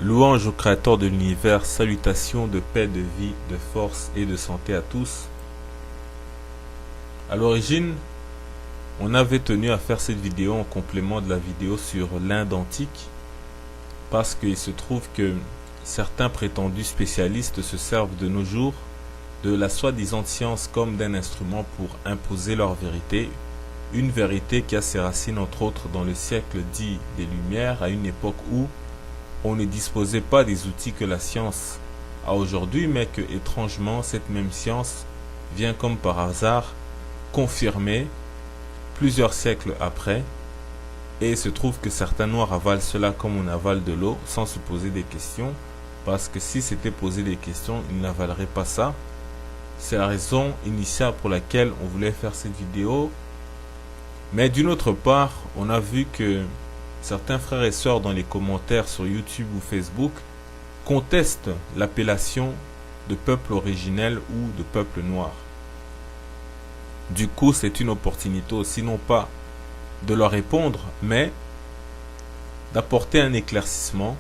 Louange au Créateur de l'univers, salutations de paix, de vie, de force et de santé à tous. À l'origine, on avait tenu à faire cette vidéo en complément de la vidéo sur l'Inde antique, parce qu'il se trouve que certains prétendus spécialistes se servent de nos jours de la soi-disant science comme d'un instrument pour imposer leur vérité, une vérité qui a ses racines entre autres dans le siècle dit des Lumières, à une époque où on ne disposait pas des outils que la science a aujourd'hui, mais que étrangement cette même science vient comme par hasard confirmer plusieurs siècles après, et il se trouve que certains noirs avalent cela comme on avale de l'eau sans se poser des questions, parce que si c'était poser des questions, ils n'avaleraient pas ça. C'est la raison initiale pour laquelle on voulait faire cette vidéo. Mais d'une autre part, on a vu que certains frères et sœurs dans les commentaires sur YouTube ou Facebook contestent l'appellation de peuple originel ou de peuple noir. Du coup, c'est une opportunité aussi non pas de leur répondre, mais d'apporter un éclaircissement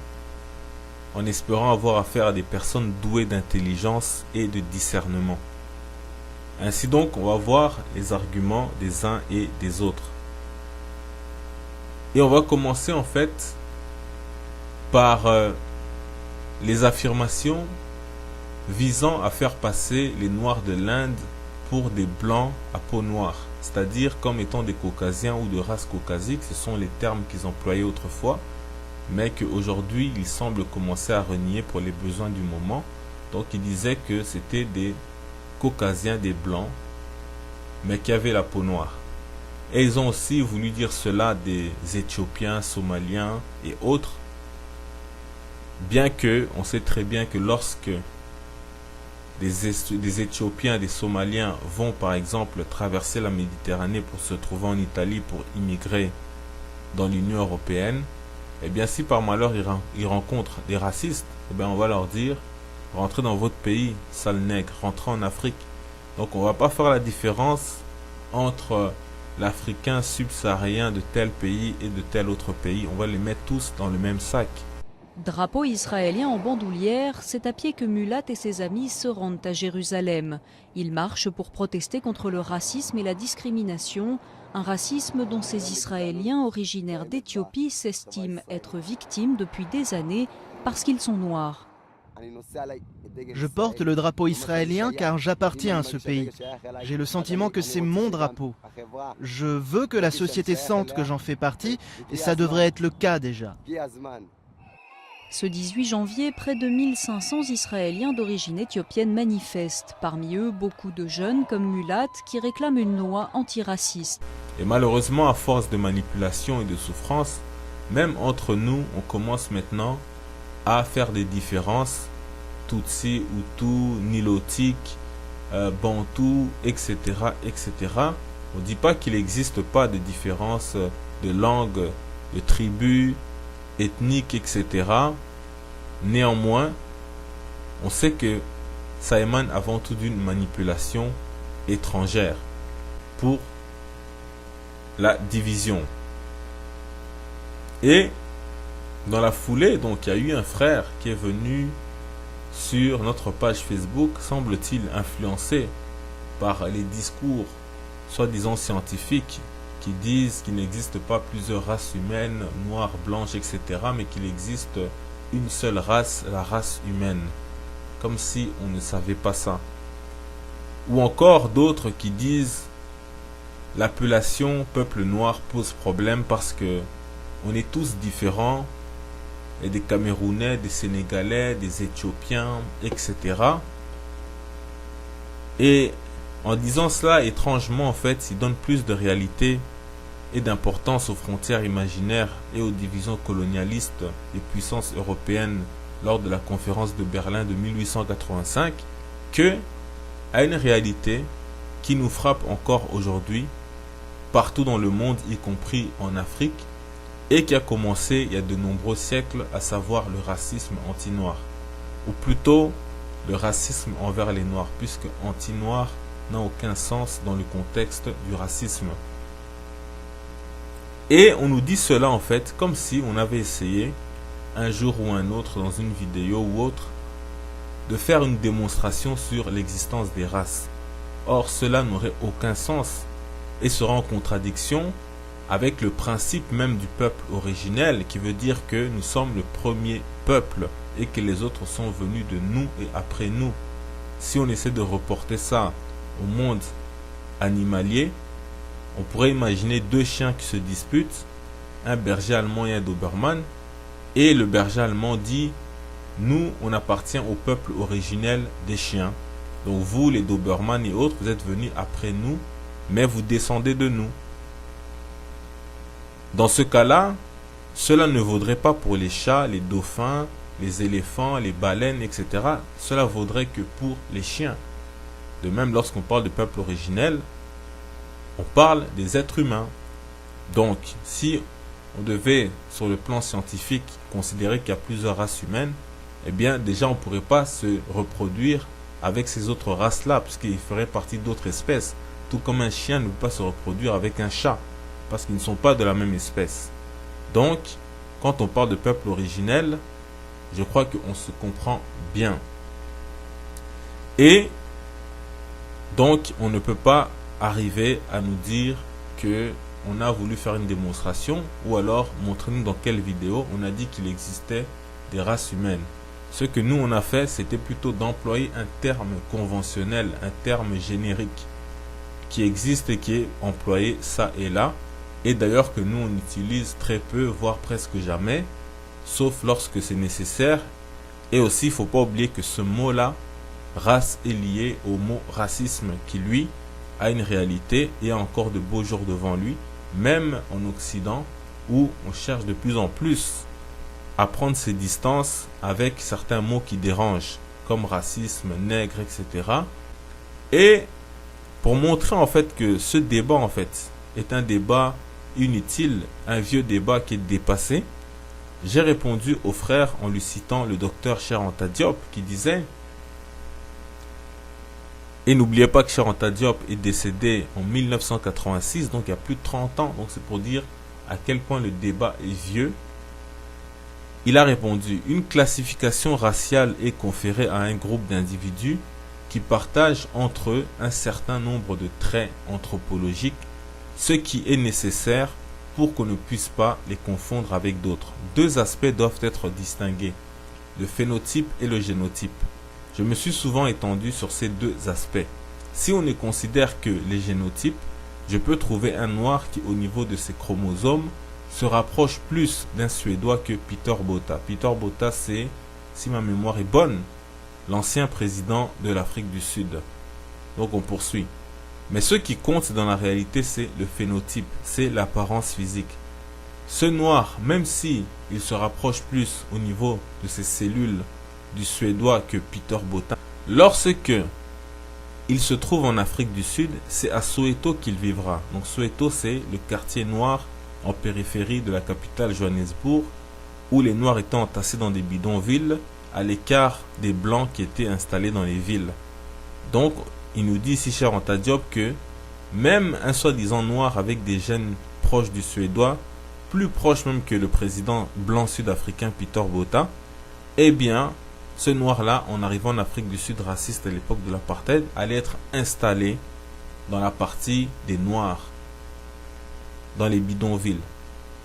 en espérant avoir affaire à des personnes douées d'intelligence et de discernement. Ainsi donc, on va voir les arguments des uns et des autres. Et on va commencer en fait par les affirmations visant à faire passer les Noirs de l'Inde pour des Blancs à peau noire, c'est-à-dire comme étant des Caucasiens ou de race caucasique. Ce sont les termes qu'ils employaient autrefois, mais qu'aujourd'hui ils semblent commencer à renier pour les besoins du moment. Donc ils disaient que c'était des Caucasiens, des Blancs, mais qui avaient la peau noire. Et ils ont aussi voulu dire cela des Éthiopiens, Somaliens et autres, bien que on sait très bien que lorsque des Éthiopiens, des Somaliens vont par exemple traverser la Méditerranée pour se trouver en Italie pour immigrer dans l'Union européenne, et bien si par malheur ils rencontrent des racistes, et bien on va leur dire: rentrez dans votre pays, sale nègre, rentrez en Afrique. Donc on va pas faire la différence entre l'Africain subsaharien de tel pays et de tel autre pays. On va les mettre tous dans le même sac. Drapeau israélien en bandoulière, c'est à pied que Mulat et ses amis se rendent à Jérusalem. Ils marchent pour protester contre le racisme et la discrimination, un racisme dont ces Israéliens originaires d'Éthiopie s'estiment être victimes depuis des années parce qu'ils sont noirs. Je porte le drapeau israélien car j'appartiens à ce pays. J'ai le sentiment que c'est mon drapeau. Je veux que la société sente que j'en fais partie et ça devrait être le cas déjà. Ce 18 janvier, près de 1500 Israéliens d'origine éthiopienne manifestent. Parmi eux, beaucoup de jeunes comme Mulat qui réclament une loi antiraciste. Et malheureusement, à force de manipulation et de souffrance, même entre nous, on commence maintenant à faire des différences, Tutsi, Hutu, Nilotique, Bantou, etc., etc. On ne dit pas qu'il n'existe pas de différences de langue, de tribus, ethniques, etc. Néanmoins, on sait que ça émane avant tout d'une manipulation étrangère pour la division. Et dans la foulée, donc, il y a eu un frère qui est venu sur notre page Facebook, semble-t-il influencé par les discours soi-disant scientifiques qui disent qu'il n'existe pas plusieurs races humaines, noires, blanches, etc., mais qu'il existe une seule race, la race humaine. Comme si on ne savait pas ça. Ou encore d'autres qui disent l'appellation peuple noir pose problème parce que on est tous différents, et des Camerounais, des Sénégalais, des Éthiopiens, etc. Et en disant cela, étrangement, en fait, ils donnent plus de réalité et d'importance aux frontières imaginaires et aux divisions colonialistes des puissances européennes lors de la conférence de Berlin de 1885 que à une réalité qui nous frappe encore aujourd'hui partout dans le monde, y compris en Afrique, et qui a commencé il y a de nombreux siècles, à savoir le racisme anti-noir, ou plutôt le racisme envers les noirs, puisque anti-noir n'a aucun sens dans le contexte du racisme. Et on nous dit cela en fait comme si on avait essayé un jour ou un autre dans une vidéo ou autre, de faire une démonstration sur l'existence des races. Or, cela n'aurait aucun sens et sera en contradiction avec le principe même du peuple originel, qui veut dire que nous sommes le premier peuple et que les autres sont venus de nous et après nous. Si on essaie de reporter ça au monde animalier, on pourrait imaginer deux chiens qui se disputent, un berger allemand et un doberman, et le berger allemand dit: nous, on appartient au peuple originel des chiens. Donc vous, les doberman et autres, vous êtes venus après nous, mais vous descendez de nous. Dans ce cas-là, cela ne vaudrait pas pour les chats, les dauphins, les éléphants, les baleines, etc. Cela vaudrait que pour les chiens. De même, lorsqu'on parle de peuple originel, on parle des êtres humains. Donc, si on devait, sur le plan scientifique, considérer qu'il y a plusieurs races humaines, eh bien, déjà, on ne pourrait pas se reproduire avec ces autres races-là, puisqu'ils feraient partie d'autres espèces. Tout comme un chien ne peut pas se reproduire avec un chat, parce qu'ils ne sont pas de la même espèce. Donc, quand on parle de peuple originel, je crois qu'on se comprend bien. Et donc, on ne peut pas arriver à nous dire que on a voulu faire une démonstration, ou alors montrer-nous dans quelle vidéo on a dit qu'il existait des races humaines. Ce que nous on a fait, c'était plutôt d'employer un terme conventionnel, un terme générique qui existe et qui est employé ça et là, et d'ailleurs que nous on utilise très peu, voire presque jamais, sauf lorsque c'est nécessaire. Et aussi, il ne faut pas oublier que ce mot-là, race, est lié au mot racisme, qui lui a une réalité et a encore de beaux jours devant lui, même en Occident, où on cherche de plus en plus à prendre ses distances avec certains mots qui dérangent, comme racisme, nègre, etc. Et pour montrer en fait que ce débat en fait est un débat inutile, un vieux débat qui est dépassé, j'ai répondu au frère en lui citant le docteur Cheikh Anta Diop qui disait, et n'oubliez pas que Cheikh Anta Diop est décédé en 1986, donc il y a plus de 30 ans, donc c'est pour dire à quel point le débat est vieux. Il a répondu: une classification raciale est conférée à un groupe d'individus qui partagent entre eux un certain nombre de traits anthropologiques, ce qui est nécessaire pour qu'on ne puisse pas les confondre avec d'autres. Deux aspects doivent être distingués, le phénotype et le génotype. Je me suis souvent étendu sur ces deux aspects. Si on ne considère que les génotypes, je peux trouver un noir qui, au niveau de ses chromosomes, se rapproche plus d'un Suédois que Peter Botha. Peter Botha, c'est, si ma mémoire est bonne, l'ancien président de l'Afrique du Sud. Donc on poursuit. Mais ce qui compte dans la réalité, c'est le phénotype, c'est l'apparence physique. Ce noir, même si il se rapproche plus au niveau de ses cellules du Suédois que Peter Botha, lorsque il se trouve en Afrique du Sud, c'est à Soweto qu'il vivra. Donc Soweto, c'est le quartier noir en périphérie de la capitale Johannesburg, où les noirs étaient entassés dans des bidonvilles, à l'écart des blancs qui étaient installés dans les villes. Donc, il nous dit ici, Cheikh Anta Diop, que même un soi-disant noir avec des gènes proches du Suédois, plus proche même que le président blanc sud-africain Peter Botha, eh bien, ce noir-là, en arrivant en Afrique du Sud raciste à l'époque de l'apartheid, allait être installé dans la partie des noirs, dans les bidonvilles.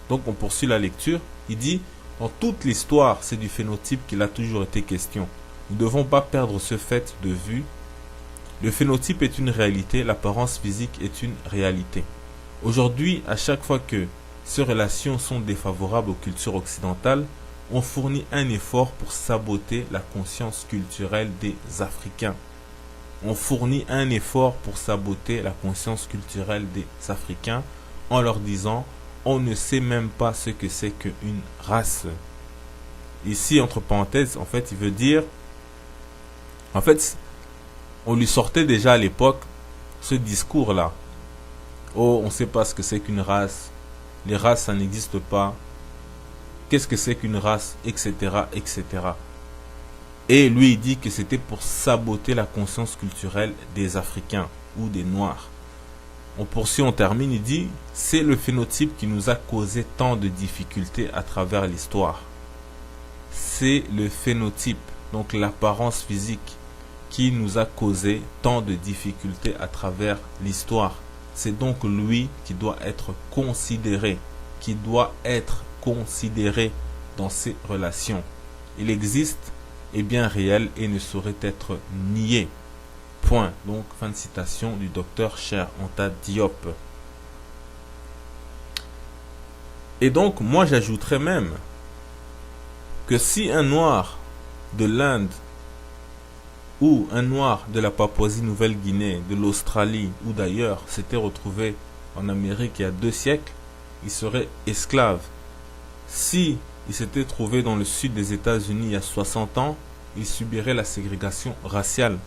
Donc on poursuit la lecture. Il dit, dans toute l'histoire, c'est du phénotype qu'il a toujours été question. Nous ne devons pas perdre ce fait de vue. Le phénotype est une réalité, l'apparence physique est une réalité. Aujourd'hui, à chaque fois que ces relations sont défavorables aux cultures occidentales, on fournit un effort pour saboter la conscience culturelle des Africains. On fournit un effort pour saboter la conscience culturelle des Africains en leur disant on ne sait même pas ce que c'est qu'une race. Ici, entre parenthèses, en fait, il veut dire, en fait, on lui sortait déjà à l'époque ce discours-là. Oh, on ne sait pas ce que c'est qu'une race. Les races, ça n'existe pas. Qu'est-ce que c'est qu'une race, etc., etc. Et lui, il dit que c'était pour saboter la conscience culturelle des Africains ou des Noirs. On poursuit, on termine, il dit, c'est le phénotype qui nous a causé tant de difficultés à travers l'histoire. c'est le phénotype, donc l'apparence physique, qui nous a causé tant de difficultés à travers l'histoire. C'est donc lui qui doit être considéré, dans ces relations. Il existe, est bien réel et ne saurait être nié. Point. Donc, fin de citation du docteur Cheikh Anta Diop. Et donc, moi j'ajouterais même que si un noir de l'Inde ou un noir de la Papouasie-Nouvelle-Guinée, de l'Australie ou d'ailleurs s'était retrouvé en Amérique il y a 2 siècles, il serait esclave. Si il s'était trouvé dans le sud des États-Unis il y a 60 ans, il subirait la ségrégation raciale.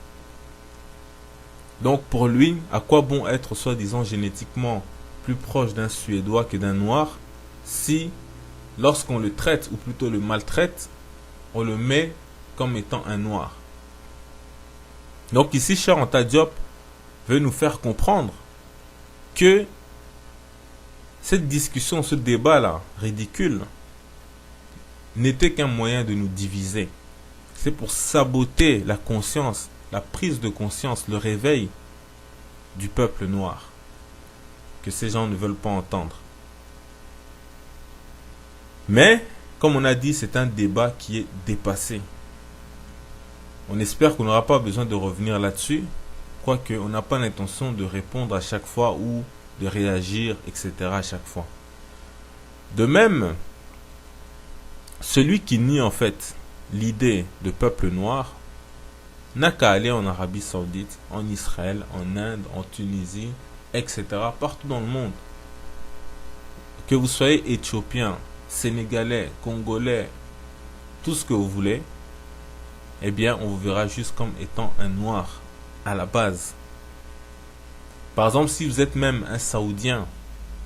Donc pour lui, à quoi bon être soi-disant génétiquement plus proche d'un Suédois que d'un Noir si, lorsqu'on le traite, ou plutôt le maltraite, on le met comme étant un Noir. Donc ici, Cheikh Anta Diop veut nous faire comprendre que cette discussion, ce débat-là, ridicule, n'était qu'un moyen de nous diviser. C'est pour saboter la conscience, la prise de conscience, le réveil du peuple noir, que ces gens ne veulent pas entendre. Mais, comme on a dit, c'est un débat qui est dépassé. On espère qu'on n'aura pas besoin de revenir là-dessus, quoique on n'a pas l'intention de répondre à chaque fois ou de réagir, etc. à chaque fois. De même, celui qui nie en fait l'idée de peuple noir n'a qu'à aller en Arabie Saoudite, en Israël, en Inde, en Tunisie, etc. partout dans le monde. Que vous soyez éthiopien, sénégalais, congolais, tout ce que vous voulez, eh bien, on vous verra juste comme étant un noir à la base. Par exemple, si vous êtes même un Saoudien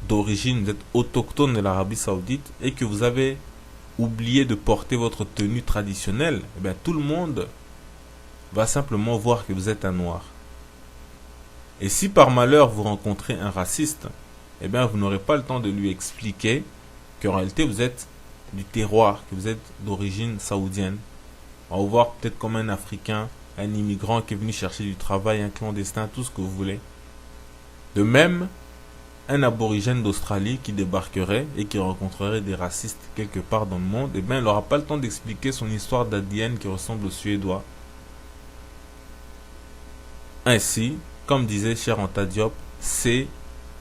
d'origine, vous êtes autochtone de l'Arabie Saoudite et que vous avez oublié de porter votre tenue traditionnelle, eh bien, tout le monde va simplement voir que vous êtes un noir. Et si par malheur vous rencontrez un raciste, eh bien, vous n'aurez pas le temps de lui expliquer qu'en réalité vous êtes du terroir, que vous êtes d'origine saoudienne. On va vous voir peut-être comme un Africain, un immigrant qui est venu chercher du travail, un clandestin, tout ce que vous voulez. De même, un aborigène d'Australie qui débarquerait et qui rencontrerait des racistes quelque part dans le monde, eh bien, il n'aura pas le temps d'expliquer son histoire d'ADN qui ressemble aux Suédois. Ainsi, comme disait Cheikh Anta Diop, c'est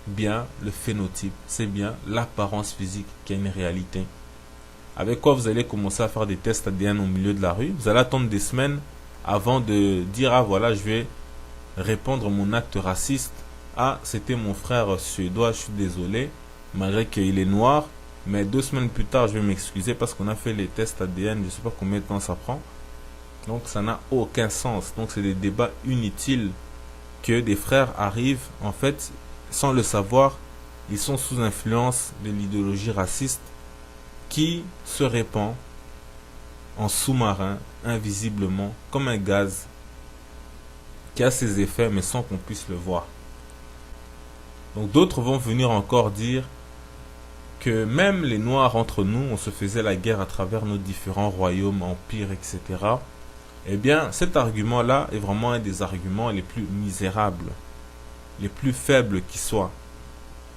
bien le phénotype, c'est bien l'apparence physique qui a une réalité. Avec quoi vous allez commencer à faire des tests ADN au milieu de la rue. Vous allez attendre des semaines avant de dire, ah voilà, je vais répondre mon acte raciste. Ah, c'était mon frère suédois, je suis désolé, malgré qu'il est noir. Mais 2 semaines plus tard, je vais m'excuser parce qu'on a fait les tests ADN, je ne sais pas combien de temps ça prend. Donc ça n'a aucun sens. Donc c'est des débats inutiles que des frères arrivent, en fait, sans le savoir, ils sont sous influence de l'idéologie raciste qui se répand en sous-marin, invisiblement, comme un gaz qui a ses effets, mais sans qu'on puisse le voir. Donc d'autres vont venir encore dire que même les Noirs entre nous, on se faisait la guerre à travers nos différents royaumes, empires, etc. Eh bien, cet argument-là est vraiment un des arguments les plus misérables, les plus faibles qui soient.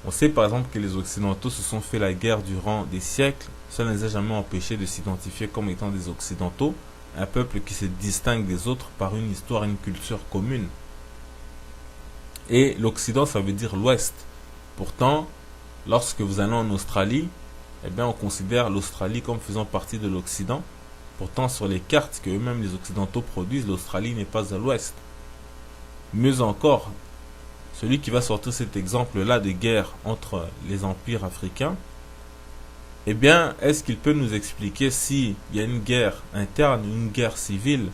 On sait par exemple que les Occidentaux se sont fait la guerre durant des siècles. Cela ne les a jamais empêchés de s'identifier comme étant des Occidentaux, un peuple qui se distingue des autres par une histoire et une culture commune. Et l'Occident, ça veut dire l'Ouest. Pourtant, lorsque vous allez en Australie, eh bien, on considère l'Australie comme faisant partie de l'Occident. Pourtant, sur les cartes que eux-mêmes les Occidentaux produisent, l'Australie n'est pas à l'Ouest. Mieux encore, celui qui va sortir cet exemple-là de guerre entre les empires africains, eh bien, est-ce qu'il peut nous expliquer s'il y a une guerre interne, une guerre civile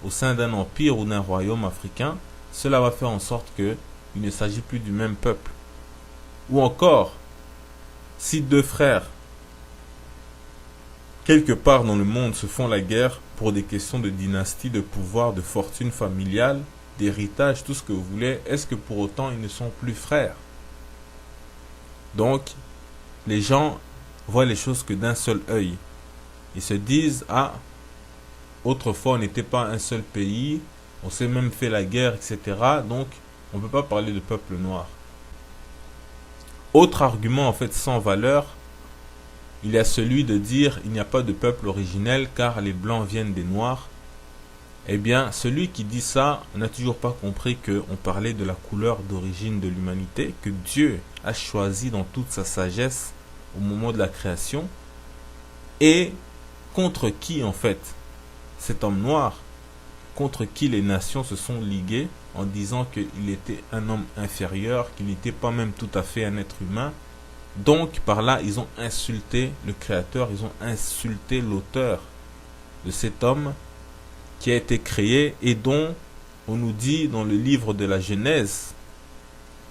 au sein d'un empire ou d'un royaume africain, cela va faire en sorte qu'il ne s'agit plus du même peuple. Ou encore, si 2 frères, quelque part dans le monde, se font la guerre pour des questions de dynastie, de pouvoir, de fortune familiale, d'héritage, tout ce que vous voulez, est-ce que pour autant ils ne sont plus frères? Donc, les gens voient les choses que d'un seul œil. Ils se disent, ah, autrefois on n'était pas un seul pays, on s'est même fait la guerre, etc. Donc on ne peut pas parler de peuple noir. Autre argument en fait sans valeur, il y a celui de dire il n'y a pas de peuple originel car les blancs viennent des noirs. Eh bien, celui qui dit ça n'a toujours pas compris qu'on parlait de la couleur d'origine de l'humanité, que Dieu a choisi dans toute sa sagesse au moment de la création, et contre qui en fait cet homme noir, contre qui les nations se sont liguées en disant qu'il était un homme inférieur, qu'il n'était pas même tout à fait un être humain. Donc par là, ils ont insulté le Créateur, ils ont insulté l'auteur de cet homme qui a été créé et dont on nous dit dans le livre de la Genèse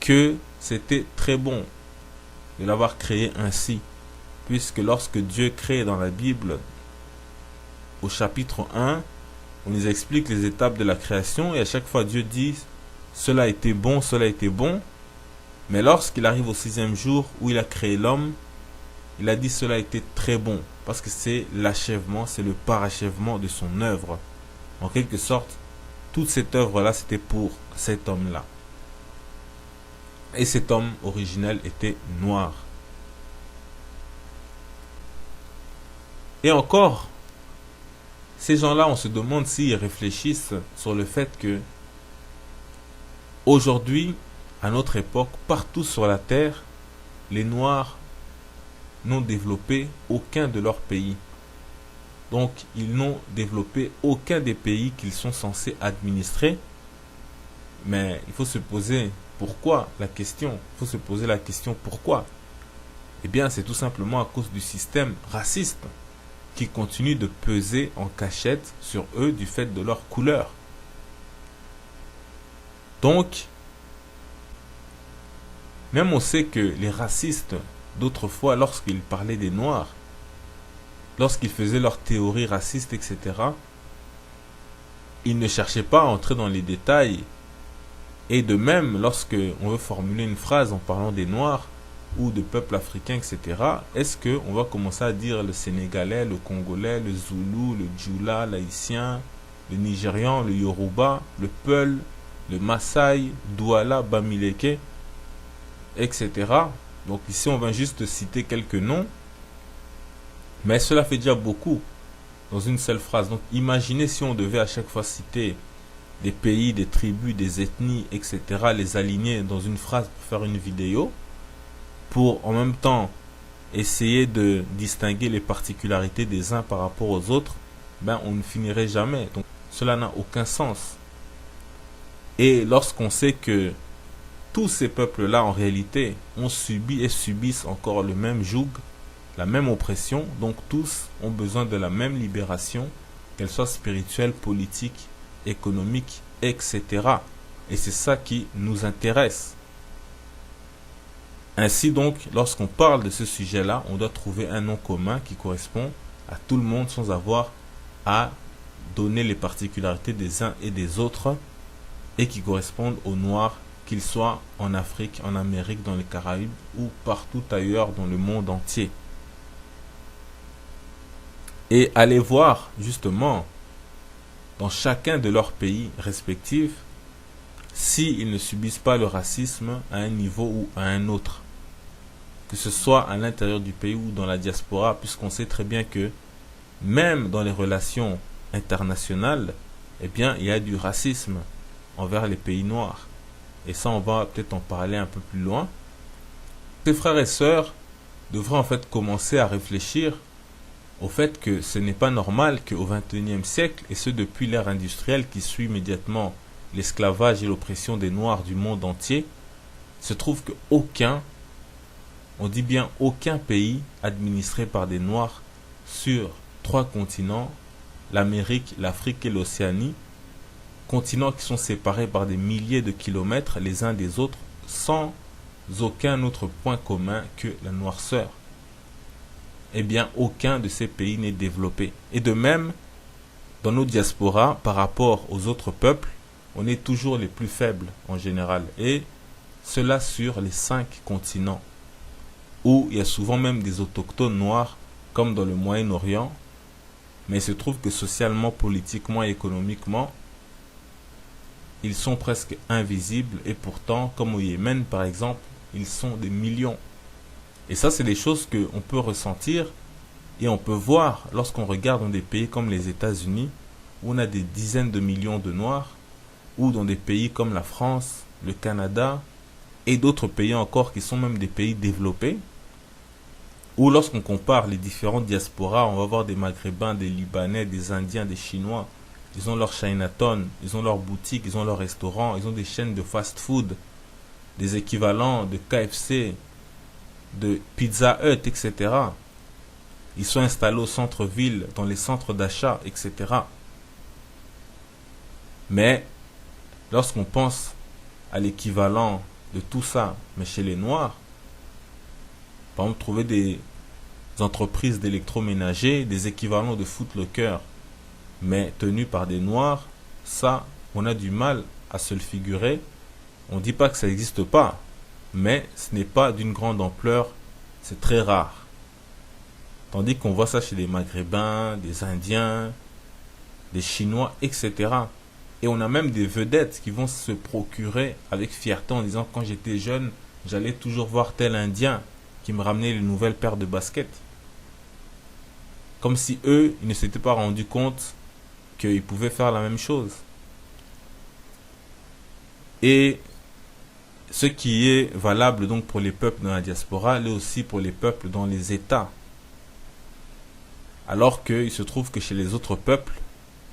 que c'était très bon de l'avoir créé ainsi, puisque lorsque Dieu crée dans la Bible, au chapitre 1, on nous explique les étapes de la création et à chaque fois Dieu dit cela était bon, cela était bon. Mais lorsqu'il arrive au 6e jour où il a créé l'homme, il a dit cela a été très bon parce que c'est l'achèvement, c'est le parachèvement de son œuvre. En quelque sorte, toute cette œuvre-là, c'était pour cet homme-là. Et cet homme originel était noir. Et encore, ces gens-là, on se demande s'ils réfléchissent sur le fait que aujourd'hui, à notre époque, partout sur la terre, les Noirs n'ont développé aucun de leurs pays. Donc, ils n'ont développé aucun des pays qu'ils sont censés administrer. Mais il faut se poser pourquoi la question. Il faut se poser la question pourquoi. Eh bien, c'est tout simplement à cause du système raciste qui continue de peser en cachette sur eux du fait de leur couleur. Donc, même on sait que les racistes d'autrefois, lorsqu'ils parlaient des Noirs, lorsqu'ils faisaient leurs théories racistes, etc., ils ne cherchaient pas à entrer dans les détails. Et de même, lorsque on veut formuler une phrase en parlant des Noirs ou de peuples africains, etc., est-ce qu'on va commencer à dire le Sénégalais, le Congolais, le Zoulou, le Djoula, l'Haïtien, le Nigérian, le Yoruba, le Peul, le Maasai, Douala, Bamileke, etc. Donc ici, on va juste citer quelques noms. Mais cela fait déjà beaucoup dans une seule phrase. Donc imaginez si on devait à chaque fois citer des pays, des tribus, des ethnies, etc., les aligner dans une phrase pour faire une vidéo, pour en même temps essayer de distinguer les particularités des uns par rapport aux autres, ben on ne finirait jamais. Donc cela n'a aucun sens. Et lorsqu'on sait que tous ces peuples-là, en réalité, ont subi et subissent encore le même joug, la même oppression, donc tous ont besoin de la même libération, qu'elle soit spirituelle, politique, économique, etc. Et c'est ça qui nous intéresse. Ainsi donc, lorsqu'on parle de ce sujet-là, on doit trouver un nom commun qui correspond à tout le monde sans avoir à donner les particularités des uns et des autres et qui correspondent aux Noirs, qu'ils soient en Afrique, en Amérique, dans les Caraïbes ou partout ailleurs dans le monde entier. Et allez voir justement dans chacun de leurs pays respectifs s'ils ne subissent pas le racisme à un niveau ou à un autre, que ce soit à l'intérieur du pays ou dans la diaspora, puisqu'on sait très bien que même dans les relations internationales, eh bien, il y a du racisme envers les pays noirs. Et ça, on va peut-être en parler un peu plus loin. Ces frères et sœurs devraient en fait commencer à réfléchir au fait que ce n'est pas normal qu'au XXIe siècle, et ce depuis l'ère industrielle qui suit immédiatement l'esclavage et l'oppression des Noirs du monde entier, se trouve qu'aucun, on dit bien aucun pays administré par des Noirs sur 3 continents, l'Amérique, l'Afrique et l'Océanie, continents qui sont séparés par des milliers de kilomètres les uns des autres, sans aucun autre point commun que la noirceur. Eh bien, aucun de ces pays n'est développé. Et de même, dans nos diasporas, par rapport aux autres peuples, on est toujours les plus faibles en général. Et cela sur les 5 continents, où il y a souvent même des autochtones noirs, comme dans le Moyen-Orient, Mais il se trouve que socialement, politiquement et économiquement, ils sont presque invisibles. Et pourtant, comme au Yémen par exemple, ils sont des millions. Et ça, c'est des choses qu'on peut ressentir et on peut voir lorsqu'on regarde dans des pays comme les États-Unis, où on a des dizaines de millions de Noirs, ou dans des pays comme la France, le Canada, et d'autres pays encore qui sont même des pays développés, où lorsqu'on compare les différentes diasporas, on va voir des Maghrébins, des Libanais, des Indiens, des Chinois. Ils ont leur Chinatown, ils ont leurs boutiques, ils ont leurs restaurants, ils ont des chaînes de fast-food, des équivalents de KFC, de Pizza Hut, etc. Ils sont installés au centre-ville, dans les centres d'achat, etc. Mais lorsqu'on pense à l'équivalent de tout ça, mais chez les Noirs, par exemple, trouver des entreprises d'électroménager, des équivalents de Foot Locker, mais tenus par des Noirs, ça, on a du mal à se le figurer. On ne dit pas que ça n'existe pas, mais ce n'est pas d'une grande ampleur, c'est très rare. Tandis qu'on voit ça chez les Maghrébins, des Indiens, des Chinois, etc. Et on a même des vedettes qui vont se procurer avec fierté en disant quand j'étais jeune, j'allais toujours voir tel Indien qui me ramenait les nouvelles paires de baskets. Comme si eux, ils ne s'étaient pas rendus compte qu'ils pouvaient faire la même chose. Et ce qui est valable donc pour les peuples dans la diaspora, l'est aussi pour les peuples dans les États. Alors qu'il se trouve que chez les autres peuples,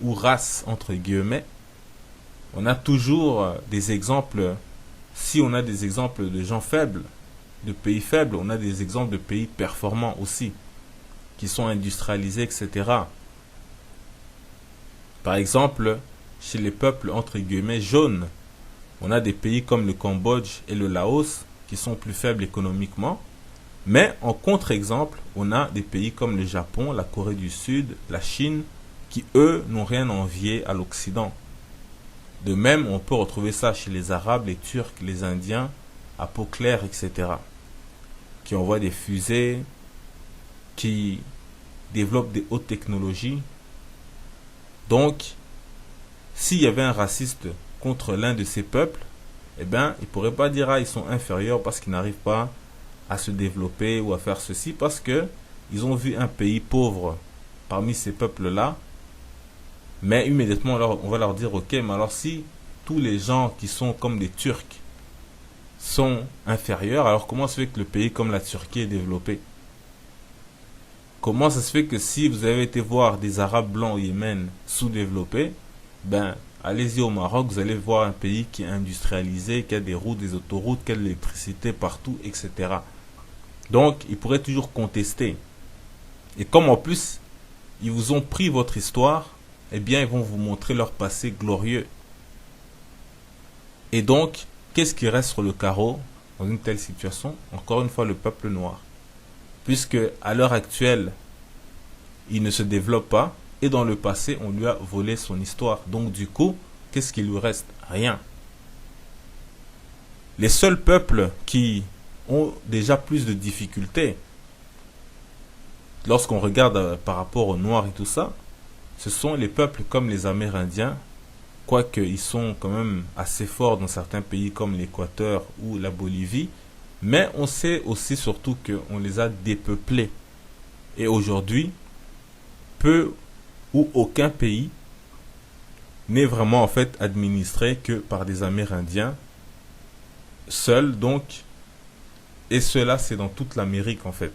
ou races entre guillemets, on a toujours des exemples. Si on a des exemples de gens faibles, de pays faibles, on a des exemples de pays performants aussi, qui sont industrialisés, etc. Par exemple, chez les peuples entre guillemets jaunes, on a des pays comme le Cambodge et le Laos qui sont plus faibles économiquement, mais en contre-exemple, on a des pays comme le Japon, la Corée du Sud, la Chine, qui eux n'ont rien à envier à l'Occident. De même, on peut retrouver ça chez les Arabes, les Turcs, les Indiens, à peau claire, etc. Qui envoient des fusées, qui développent des hautes technologies. Donc, s'il y avait un raciste contre l'un de ces peuples, eh bien, il ne pourrait pas dire ils sont inférieurs parce qu'ils n'arrivent pas à se développer ou à faire ceci, parce que ils ont vu un pays pauvre parmi ces peuples-là. Mais immédiatement, on va leur dire, ok, mais alors si tous les gens qui sont comme des Turcs sont inférieurs, alors comment se fait que le pays comme la Turquie est développé? Comment ça se fait que si vous avez été voir des Arabes blancs au Yémen sous-développés, ben, allez-y au Maroc, vous allez voir un pays qui est industrialisé, qui a des routes, des autoroutes, qui a de l'électricité partout, etc. Donc, ils pourraient toujours contester. Et comme en plus, ils vous ont pris votre histoire, eh bien, ils vont vous montrer leur passé glorieux. Et donc, qu'est-ce qui reste sur le carreau dans une telle situation? Encore une fois, le peuple noir. Puisque, à l'heure actuelle, il ne se développe pas, et dans le passé, on lui a volé son histoire. Donc, du coup, qu'est-ce qui lui reste? Rien. Les seuls peuples qui ont déjà plus de difficultés, lorsqu'on regarde par rapport aux Noirs et tout ça, ce sont les peuples comme les Amérindiens, quoique ils sont quand même assez forts dans certains pays comme l'Équateur ou la Bolivie, mais on sait aussi surtout qu'on les a dépeuplés. Et aujourd'hui, peu ou aucun pays n'est vraiment en fait administré que par des Amérindiens seuls, donc, et cela c'est dans toute l'Amérique en fait.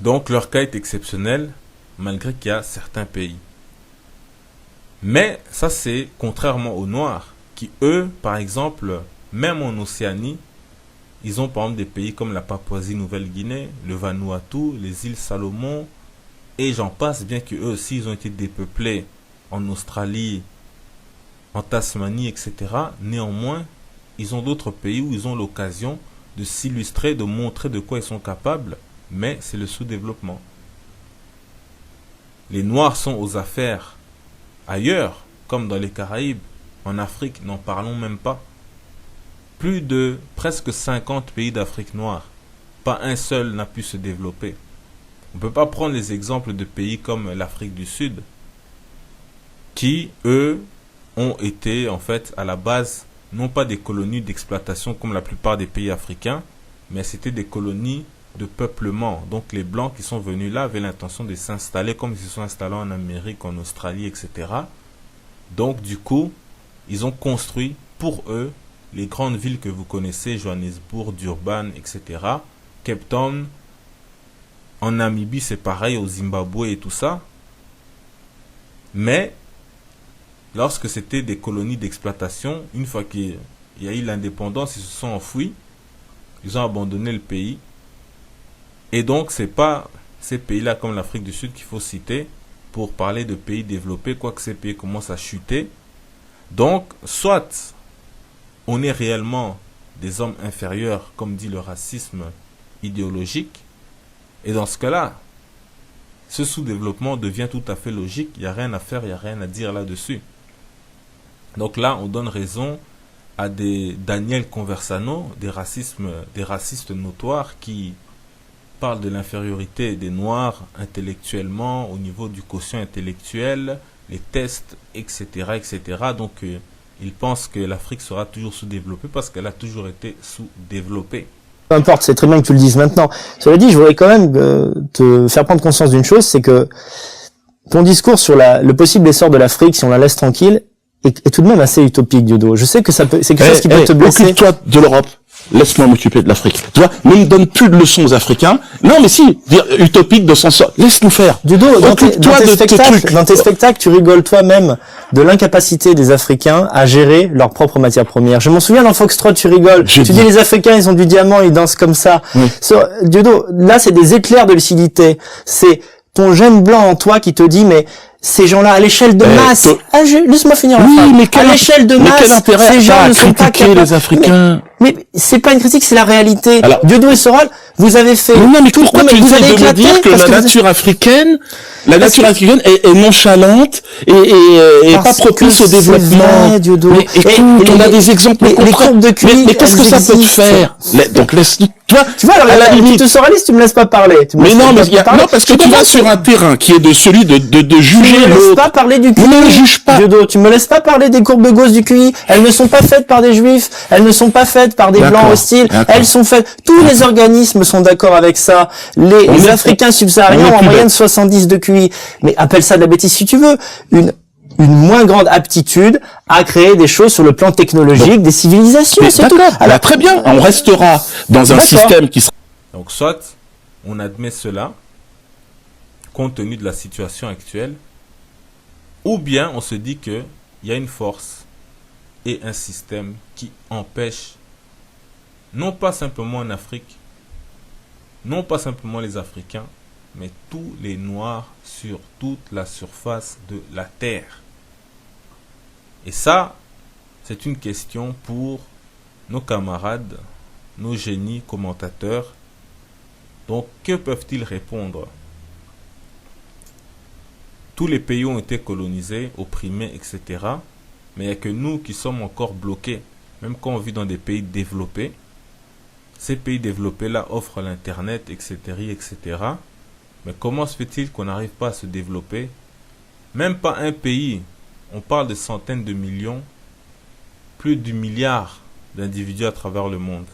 Donc leur cas est exceptionnel, malgré qu'il y a certains pays. Mais ça c'est contrairement aux Noirs, qui eux, par exemple, même en Océanie, ils ont par exemple des pays comme la Papouasie-Nouvelle-Guinée, le Vanuatu, les îles Salomon, et j'en passe, bien qu'eux aussi ils ont été dépeuplés en Australie, en Tasmanie, etc. Néanmoins, ils ont d'autres pays où ils ont l'occasion de s'illustrer, de montrer de quoi ils sont capables, mais c'est le sous-développement. Les Noirs sont aux affaires ailleurs, comme dans les Caraïbes, en Afrique, n'en parlons même pas. Plus de presque 50 pays d'Afrique noire, pas un seul n'a pu se développer. On ne peut pas prendre les exemples de pays comme l'Afrique du Sud, qui, eux, ont été, en fait, à la base, non pas des colonies d'exploitation comme la plupart des pays africains, mais c'était des colonies de peuplement. Donc les Blancs qui sont venus là avaient l'intention de s'installer comme ils se sont installés en Amérique, en Australie, etc. Donc du coup, ils ont construit pour eux les grandes villes que vous connaissez, Johannesburg, Durban, etc. Cape Town, en Namibie c'est pareil, au Zimbabwe et tout ça. Mais lorsque c'était des colonies d'exploitation, une fois qu'il y a eu l'indépendance, ils se sont enfouis, ils ont abandonné le pays. Et donc c'est pas ces pays-là comme l'Afrique du Sud qu'il faut citer pour parler de pays développés, quoique ces pays commencent à chuter. Donc soit on est réellement des hommes inférieurs, comme dit le racisme idéologique, et dans ce cas-là, ce sous-développement devient tout à fait logique, il n'y a rien à faire, il n'y a rien à dire là-dessus. Donc là, on donne raison à des Daniel Conversano, des racistes notoires qui parlent de l'infériorité des Noirs intellectuellement, au niveau du quotient intellectuel, les tests, etc. etc. Donc, ils pensent que l'Afrique sera toujours sous-développée parce qu'elle a toujours été sous-développée. Peu importe, c'est très bien que tu le dises maintenant. Cela dit, je voudrais quand même te faire prendre conscience d'une chose, c'est que ton discours sur le possible essor de l'Afrique, si on la laisse tranquille, est tout de même assez utopique, Diodo. Je sais que c'est quelque chose qui peut te blesser. Occupe-toi de l'Europe. Laisse-moi m'occuper de l'Afrique. Tu vois, ne me donne plus de leçons aux Africains. Non, mais si, dire utopique de sens. Laisse-nous faire. Diodo, dans tes spectacles, tu rigoles toi-même de l'incapacité des Africains à gérer leurs propres matières premières. Je m'en souviens dans Foxtrot, tu rigoles. Tu dis les Africains, ils ont du diamant, ils dansent comme ça. Oui. Diodo, là, c'est des éclairs de lucidité. C'est ton jeune blanc en toi qui te dit, mais ces gens-là, à l'échelle de masse, laisse-moi finir la phrase. Mais à l'échelle de masse, ces gens ne sont pas capables. Les Africains. Mais c'est pas une critique, c'est la réalité. Alors, Diodo et Soral, vous avez fait. Non, mais pourquoi tu essaies de me dire que la nature africaine est nonchalante et pas propice au développement? Vrai, Diodo. Mais écoute, on a des exemples concrets. Mais qu'est-ce que ça peut te faire? Donc laisse-nous. Tu vois, alors, à la limite, Soralis, tu me laisses pas parler. Mais non, parce que tu vas sur un terrain qui est de celui de juger l'autre. Tu me laisses pas parler du QI. Ne juge pas. Diodo, tu me laisses pas parler des courbes de Gauss du QI. Elles ne sont pas faites par des juifs. Elles ne sont pas faites par des blancs hostiles. Elles sont faites. Tous les organismes sont d'accord avec ça. Les Africains subsahariens ont en moyenne 70 de QI. Mais appelle ça de la bêtise si tu veux. Une moins grande aptitude à créer des choses sur le plan technologique, des civilisations, c'est tout. Alors très bien, on restera dans un système qui sera... Donc soit on admet cela, compte tenu de la situation actuelle, ou bien on se dit qu'il y a une force et un système qui empêche, non pas simplement en Afrique, non pas simplement les Africains, mais tous les Noirs sur toute la surface de la Terre. Et ça, c'est une question pour nos camarades, nos génies commentateurs. Donc, que peuvent-ils répondre? Tous les pays ont été colonisés, opprimés, etc. Mais il n'y a que nous qui sommes encore bloqués. Même quand on vit dans des pays développés, ces pays développés-là offrent l'Internet, etc., etc. Mais comment se fait-il qu'on n'arrive pas à se développer? Même pas un pays. On parle de centaines de millions, plus du milliard d'individus à travers le monde.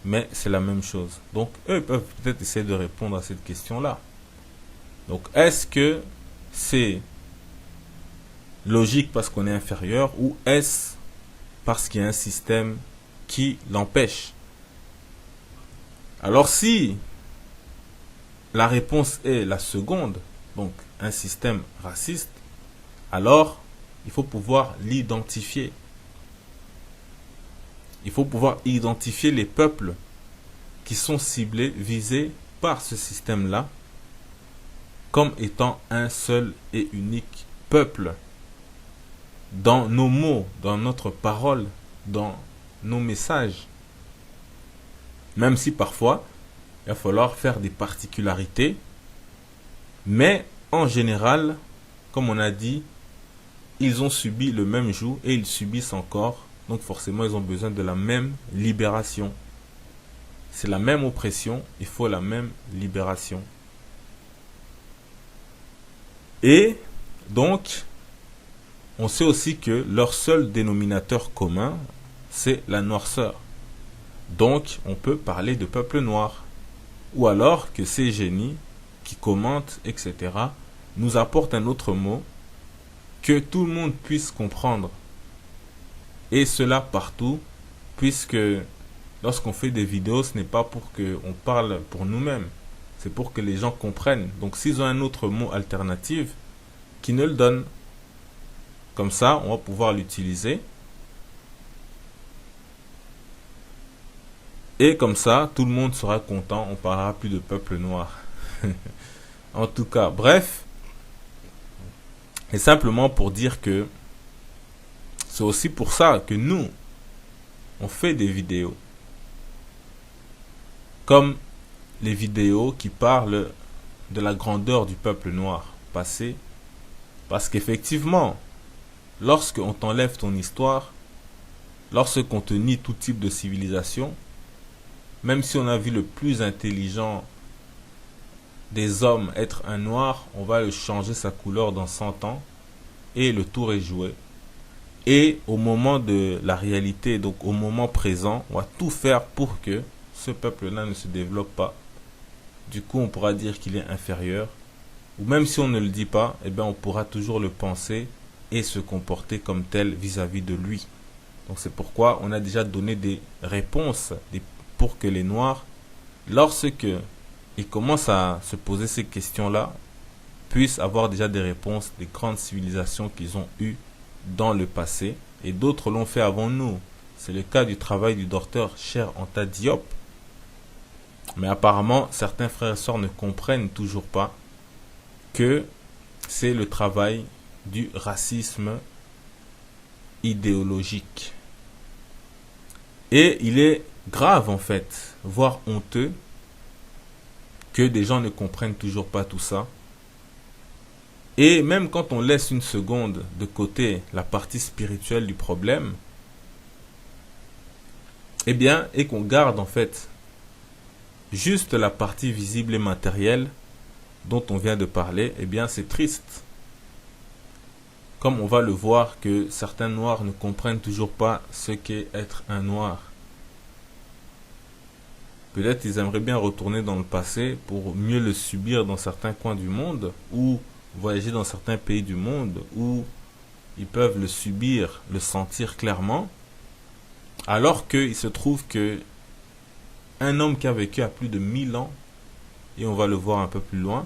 Mais c'est la même chose. Donc, eux peuvent peut-être essayer de répondre à cette question-là. Donc, est-ce que c'est logique parce qu'on est inférieur ou est-ce parce qu'il y a un système qui l'empêche? Alors, si la réponse est la seconde, donc un système raciste, alors il faut pouvoir l'identifier. Il faut pouvoir identifier les peuples qui sont ciblés, visés par ce système-là, comme étant un seul et unique peuple. Dans nos mots, dans notre parole, dans nos messages. Même si parfois, il va falloir faire des particularités. Mais en général, comme on a dit, ils ont subi le même joug et ils subissent encore. Donc forcément, ils ont besoin de la même libération. C'est la même oppression, il faut la même libération. Et donc, on sait aussi que leur seul dénominateur commun, c'est la noirceur. Donc, on peut parler de peuple noir. Ou alors que ces génies qui commentent, etc., nous apportent un autre mot que tout le monde puisse comprendre. Et cela partout, puisque lorsqu'on fait des vidéos, ce n'est pas pour qu'on parle pour nous-mêmes, c'est pour que les gens comprennent. Donc s'ils ont un autre mot alternatif, qu'ils ne le donnent. Comme ça, on va pouvoir l'utiliser. Et comme ça, tout le monde sera content, on ne parlera plus de peuple noir. En tout cas, bref, et simplement pour dire que c'est aussi pour ça que nous, on fait des vidéos. Comme les vidéos qui parlent de la grandeur du peuple noir passé. Parce qu'effectivement, lorsqu'on t'enlève ton histoire, lorsqu'on te nie tout type de civilisation, même si on a vu le plus intelligent des hommes être un noir, on va le changer sa couleur dans 100 ans et le tour est joué. Et au moment de la réalité, donc au moment présent, on va tout faire pour que ce peuple-là ne se développe pas. Du coup, on pourra dire qu'il est inférieur. Ou même si on ne le dit pas, eh bien, on pourra toujours le penser et se comporter comme tel vis-à-vis de lui. Donc c'est pourquoi on a déjà donné des réponses pour que les Noirs, lorsque ils commencent à se poser ces questions-là, puissent avoir déjà des réponses des grandes civilisations qu'ils ont eues dans le passé. Et d'autres l'ont fait avant nous. C'est le cas du travail du docteur Cheikh Anta Diop. Mais apparemment, certains frères et sœurs ne comprennent toujours pas que c'est le travail du racisme idéologique. Et il est grave en fait, voire honteux, que des gens ne comprennent toujours pas tout ça. Et même quand on laisse une seconde de côté la partie spirituelle du problème, eh bien, et qu'on garde en fait juste la partie visible et matérielle dont on vient de parler, eh bien c'est triste. Comme on va le voir que certains noirs ne comprennent toujours pas ce qu'est être un noir. Peut-être ils aimeraient bien retourner dans le passé pour mieux le subir dans certains coins du monde ou voyager dans certains pays du monde où ils peuvent le subir, le sentir clairement, alors qu'il se trouve que un homme qui a vécu à plus de 1000 ans, et on va le voir un peu plus loin,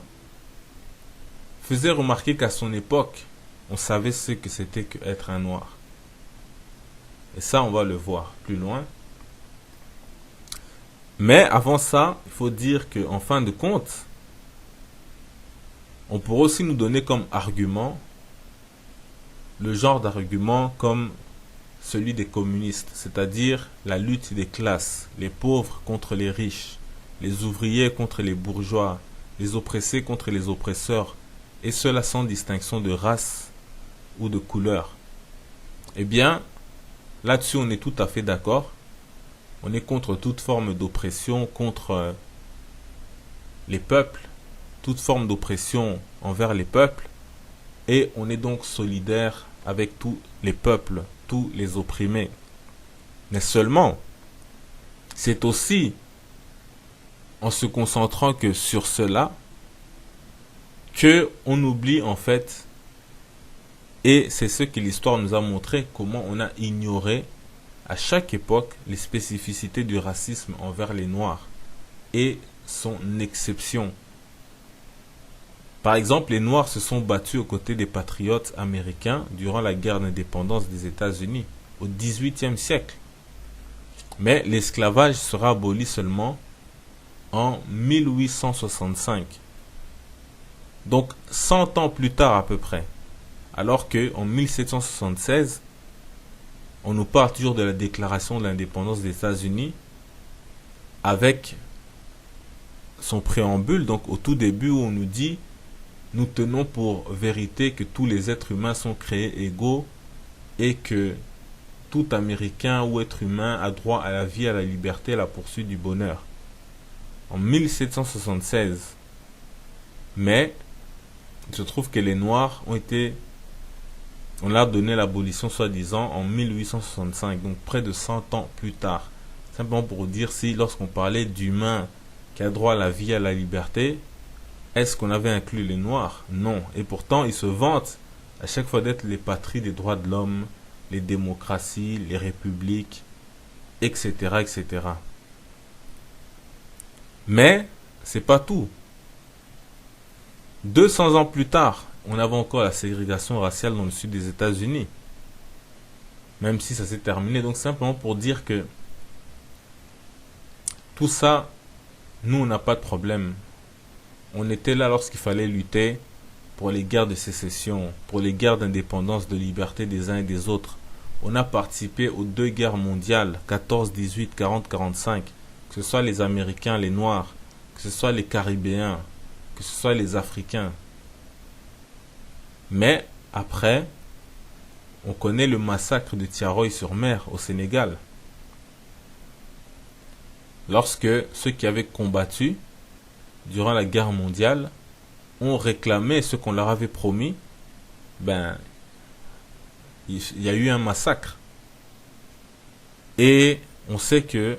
faisait remarquer qu'à son époque, on savait ce que c'était qu'être un noir. Et ça, on va le voir plus loin. Mais avant ça, il faut dire qu'en fin de compte, on pourrait aussi nous donner comme argument le genre d'argument comme celui des communistes, c'est-à-dire la lutte des classes, les pauvres contre les riches, les ouvriers contre les bourgeois, les oppressés contre les oppresseurs, et cela sans distinction de race ou de couleur. Eh bien, là-dessus on est tout à fait d'accord. On est contre toute forme d'oppression, contre les peuples, toute forme d'oppression envers les peuples, et on est donc solidaire avec tous les peuples, tous les opprimés. Mais seulement, c'est aussi en se concentrant que sur cela que on oublie en fait, et c'est ce que l'histoire nous a montré, comment on a ignoré à chaque époque les spécificités du racisme envers les Noirs et son exception. Par exemple, les Noirs se sont battus aux côtés des patriotes américains durant la guerre d'indépendance des États-Unis au XVIIIe siècle. Mais l'esclavage sera aboli seulement en 1865. Donc 100 ans plus tard à peu près. Alors qu'en 1776, on nous parle toujours de la déclaration de l'indépendance des États-Unis avec son préambule, donc au tout début où on nous dit « Nous tenons pour vérité que tous les êtres humains sont créés égaux et que tout Américain ou être humain a droit à la vie, à la liberté, à la poursuite du bonheur. » En 1776. Mais il se trouve que les Noirs on leur a donné l'abolition soi-disant en 1865, donc près de 100 ans plus tard. Simplement pour dire si lorsqu'on parlait d'humains qui a droit à la vie et à la liberté, est-ce qu'on avait inclus les Noirs? Non. Et pourtant, ils se vantent à chaque fois d'être les patries des droits de l'homme, les démocraties, les républiques, etc., etc. Mais, c'est pas tout. 200 ans plus tard, on avait encore la ségrégation raciale dans le sud des États-Unis. Même si ça s'est terminé. Donc, simplement pour dire que tout ça, nous, on n'a pas de problème. On était là lorsqu'il fallait lutter pour les guerres de sécession, pour les guerres d'indépendance, de liberté des uns et des autres. On a participé aux 2 guerres mondiales, 14, 18, 40, 45, que ce soit les Américains, les Noirs, que ce soit les Caribéens, que ce soit les Africains. Mais après, on connaît le massacre de Thiaroye-sur-Mer au Sénégal. Lorsque ceux qui avaient combattu durant la guerre mondiale ont réclamé ce qu'on leur avait promis, il y a eu un massacre. Et on sait que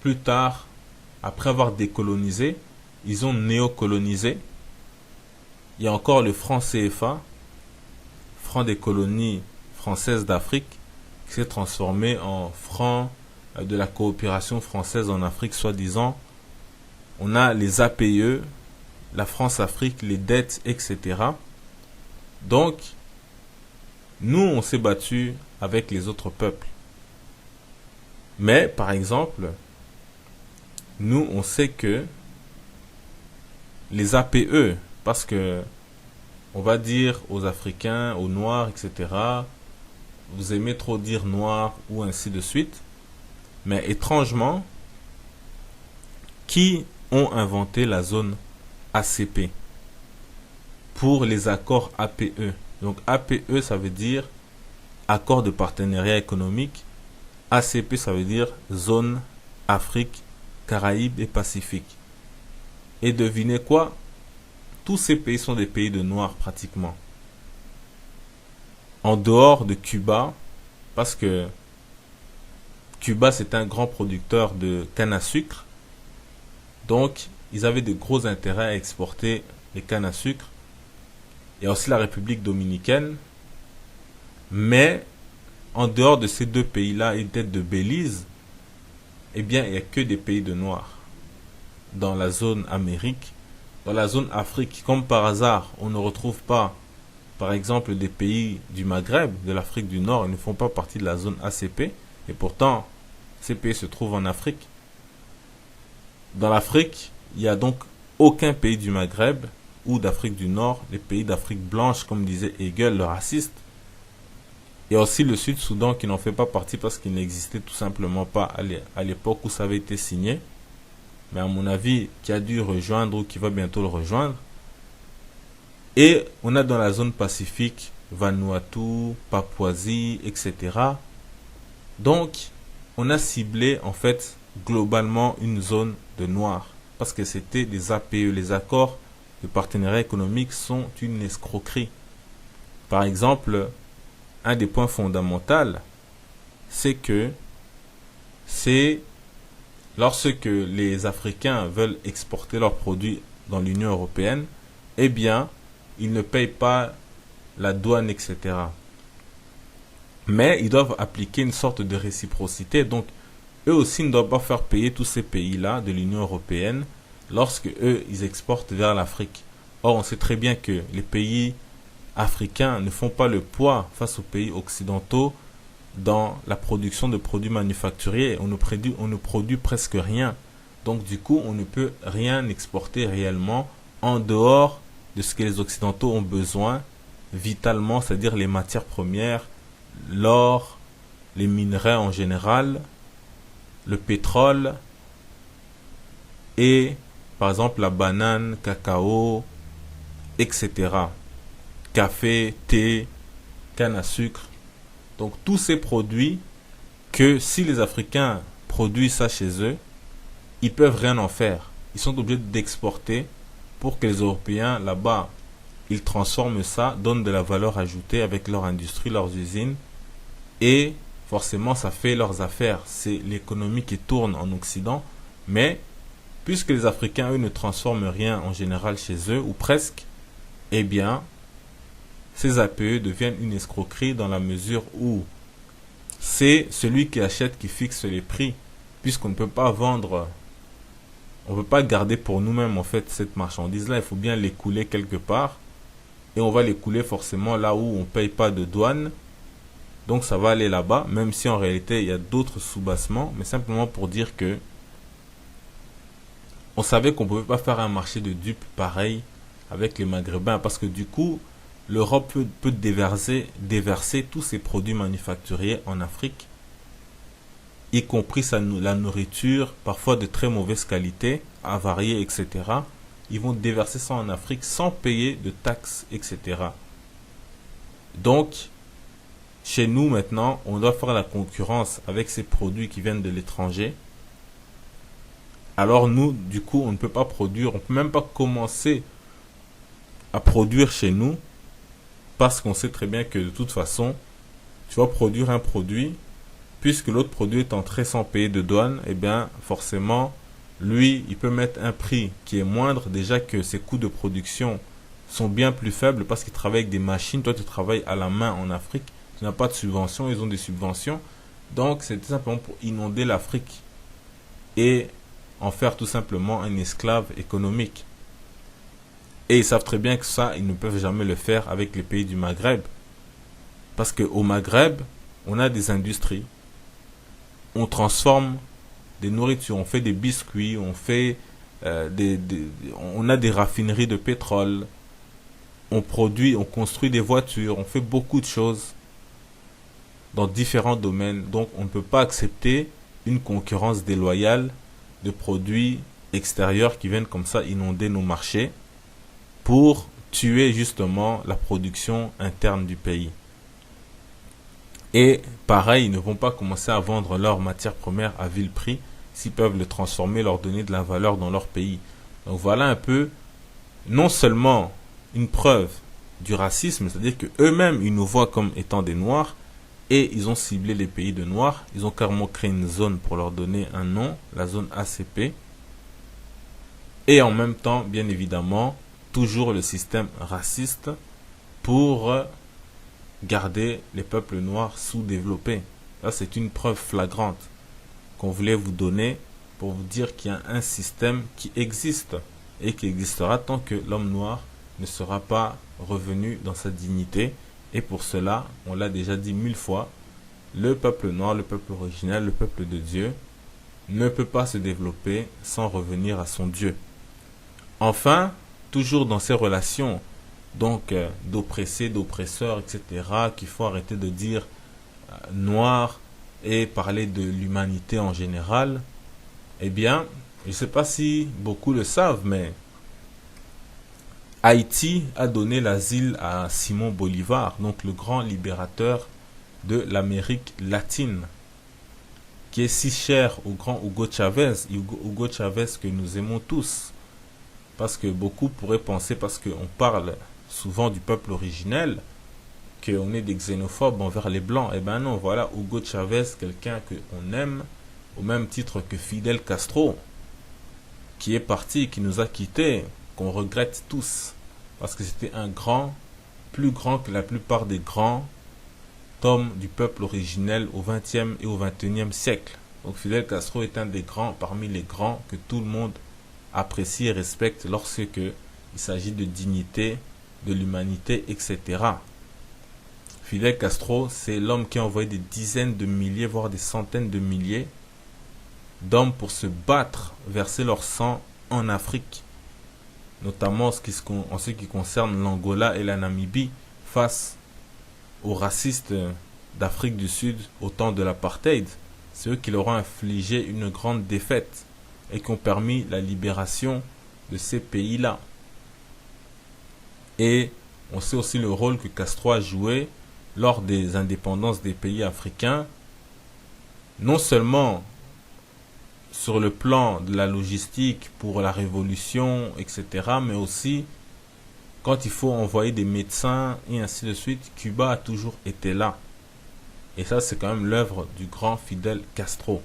plus tard, après avoir décolonisé, ils ont néocolonisé. Il y a encore le franc CFA, franc des colonies françaises d'Afrique, qui s'est transformé en franc de la coopération française en Afrique, soi-disant. On a les APE, la France-Afrique, les dettes, etc. Donc, nous, on s'est battu avec les autres peuples. Mais, par exemple, nous, on sait que les APE, parce que on va dire aux Africains, aux Noirs, etc., vous aimez trop dire Noir ou ainsi de suite. Mais étrangement, qui ont inventé la zone ACP pour les accords APE? Donc APE, ça veut dire accord de partenariat économique. ACP, ça veut dire zone Afrique, Caraïbes et Pacifique. Et devinez quoi? Tous ces pays sont des pays de noirs pratiquement. En dehors de Cuba, parce que Cuba c'est un grand producteur de canne à sucre. Donc ils avaient de gros intérêts à exporter les cannes à sucre. Il y a aussi la République dominicaine. Mais en dehors de ces deux pays-là et peut-être de Belize, eh bien il n'y a que des pays de noirs. Dans la zone Amérique, dans la zone Afrique, comme par hasard, on ne retrouve pas, par exemple, des pays du Maghreb, de l'Afrique du Nord, ils ne font pas partie de la zone ACP, et pourtant, ces pays se trouvent en Afrique. Dans l'Afrique, il n'y a donc aucun pays du Maghreb ou d'Afrique du Nord, les pays d'Afrique blanche, comme disait Hegel, le raciste. Il y a aussi le Sud-Soudan qui n'en fait pas partie parce qu'il n'existait tout simplement pas à l'époque où ça avait été signé. Mais à mon avis, qui a dû rejoindre ou qui va bientôt le rejoindre. Et on a dans la zone Pacifique, Vanuatu, Papouasie, etc. Donc, on a ciblé en fait globalement une zone de noirs. Parce que c'était des APE, les accords de partenariat économique sont une escroquerie. Par exemple, un des points fondamentaux, c'est que c'est lorsque les Africains veulent exporter leurs produits dans l'Union européenne, eh bien, ils ne payent pas la douane, etc. Mais ils doivent appliquer une sorte de réciprocité. Donc, eux aussi ne doivent pas faire payer tous ces pays-là de l'Union européenne lorsque eux, ils exportent vers l'Afrique. Or, on sait très bien que les pays africains ne font pas le poids face aux pays occidentaux dans la production de produits manufacturiers. On ne produit presque rien. Donc du coup, on ne peut rien exporter réellement en dehors de ce que les Occidentaux ont besoin vitalement, c'est-à-dire les matières premières, l'or, les minerais en général, le pétrole et par exemple la banane, cacao, etc. Café, thé, canne à sucre. Donc tous ces produits que si les Africains produisent ça chez eux, ils peuvent rien en faire. Ils sont obligés d'exporter pour que les Européens là-bas ils transforment ça, donnent de la valeur ajoutée avec leur industrie, leurs usines, et forcément ça fait leurs affaires. C'est l'économie qui tourne en Occident, mais puisque les Africains, eux, ne transforment rien en général chez eux, ou presque, eh bien, ces APE deviennent une escroquerie dans la mesure où c'est celui qui achète qui fixe les prix, puisqu'on ne peut pas vendre, on ne peut pas garder pour nous-mêmes en fait cette marchandise-là, il faut bien l'écouler quelque part, et on va l'écouler forcément là où on ne paye pas de douane, donc ça va aller là-bas, même si en réalité il y a d'autres sous-bassements, mais simplement pour dire que on savait qu'on ne pouvait pas faire un marché de dupes pareil avec les Maghrébins, parce que du coup, l'Europe peut déverser tous ses produits manufacturiers en Afrique, y compris la nourriture, parfois de très mauvaise qualité, avariée, etc. Ils vont déverser ça en Afrique sans payer de taxes, etc. Donc, chez nous maintenant, on doit faire la concurrence avec ces produits qui viennent de l'étranger. Alors nous, du coup, on ne peut pas produire, on ne peut même pas commencer à produire chez nous, parce qu'on sait très bien que de toute façon, tu vas produire un produit, puisque l'autre produit est entré sans payer de douane, eh bien forcément, lui, il peut mettre un prix qui est moindre, déjà que ses coûts de production sont bien plus faibles, parce qu'il travaille avec des machines, toi tu travailles à la main en Afrique, tu n'as pas de subventions, ils ont des subventions, donc c'est tout simplement pour inonder l'Afrique, et en faire tout simplement un esclave économique. Et ils savent très bien que ça, ils ne peuvent jamais le faire avec les pays du Maghreb. Parce qu'au Maghreb, on a des industries. On transforme des nourritures, on fait des biscuits, on fait on a des raffineries de pétrole, on construit des voitures, on fait beaucoup de choses dans différents domaines. Donc on ne peut pas accepter une concurrence déloyale de produits extérieurs qui viennent comme ça inonder nos marchés pour tuer justement la production interne du pays. Et pareil, ils ne vont pas commencer à vendre leurs matières premières à vil prix s'ils peuvent le transformer, leur donner de la valeur dans leur pays. Donc voilà un peu, non seulement une preuve du racisme, c'est-à-dire qu'eux-mêmes, ils nous voient comme étant des Noirs, et ils ont ciblé les pays de Noirs, ils ont carrément créé une zone pour leur donner un nom, la zone ACP, et en même temps, bien évidemment, toujours le système raciste pour garder les peuples noirs sous-développés. Là, c'est une preuve flagrante qu'on voulait vous donner pour vous dire qu'il y a un système qui existe et qui existera tant que l'homme noir ne sera pas revenu dans sa dignité. Et pour cela, on l'a déjà dit 1000 fois, le peuple noir, le peuple originel, le peuple de Dieu ne peut pas se développer sans revenir à son Dieu. Enfin, toujours dans ces relations donc d'oppressés, d'oppresseurs, etc., qu'il faut arrêter de dire noir et parler de l'humanité en général, eh bien, je ne sais pas si beaucoup le savent, mais Haïti a donné l'asile à Simon Bolivar, donc le grand libérateur de l'Amérique latine, qui est si cher au grand Hugo Chavez, Hugo Chavez que nous aimons tous. Parce que beaucoup pourraient penser, parce qu'on parle souvent du peuple originel, qu'on est des xénophobes envers les blancs. Eh ben non, voilà Hugo Chavez, quelqu'un qu'on aime, au même titre que Fidel Castro, qui est parti, qui nous a quittés, qu'on regrette tous, parce que c'était un grand, plus grand que la plupart des grands hommes du peuple originel au XXe et au XXIe siècle. Donc Fidel Castro est un des grands, parmi les grands que tout le monde apprécie et respecte lorsque il s'agit de dignité, de l'humanité, etc. Fidel Castro, c'est l'homme qui a envoyé des dizaines de milliers, voire des centaines de milliers d'hommes pour se battre, verser leur sang en Afrique, notamment en ce qui concerne l'Angola et la Namibie, face aux racistes d'Afrique du Sud au temps de l'apartheid. C'est eux qui leur ont infligé une grande défaite et qui ont permis la libération de ces pays-là. Et on sait aussi le rôle que Castro a joué lors des indépendances des pays africains, non seulement sur le plan de la logistique pour la révolution, etc., mais aussi quand il faut envoyer des médecins et ainsi de suite, Cuba a toujours été là. Et ça, c'est quand même l'œuvre du grand Fidel Castro.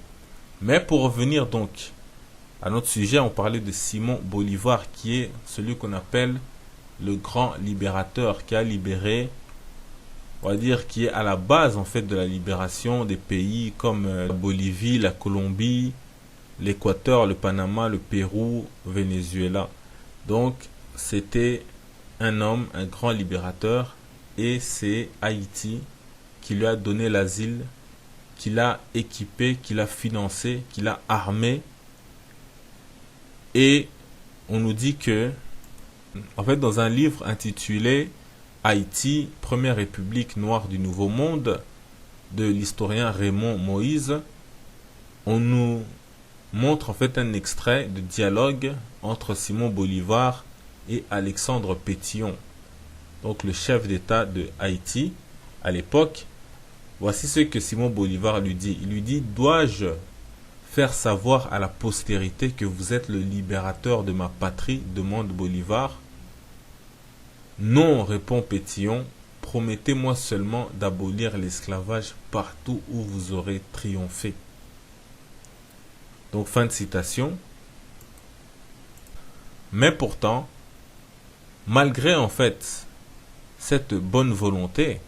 Mais pour revenir donc à notre sujet, on parlait de Simon Bolivar, qui est celui qu'on appelle le grand libérateur, qui a libéré, on va dire, qui est à la base en fait de la libération des pays comme la Bolivie, la Colombie, l'Équateur, le Panama, le Pérou, Venezuela. Donc, c'était un homme, un grand libérateur, et c'est Haïti qui lui a donné l'asile, qui l'a équipé, qui l'a financé, qui l'a armé. Et on nous dit que, en fait, dans un livre intitulé Haïti, première république noire du Nouveau Monde, de l'historien Raymond Moïse, on nous montre en fait un extrait de dialogue entre Simon Bolivar et Alexandre Pétion, donc le chef d'État de Haïti à l'époque. Voici ce que Simon Bolivar lui dit. Il lui dit: dois-je faire savoir à la postérité que vous êtes le libérateur de ma patrie, demande Bolivar. Non, répond Pétion, promettez-moi seulement d'abolir l'esclavage partout où vous aurez triomphé. Donc fin de citation. Mais pourtant, malgré en fait cette bonne volonté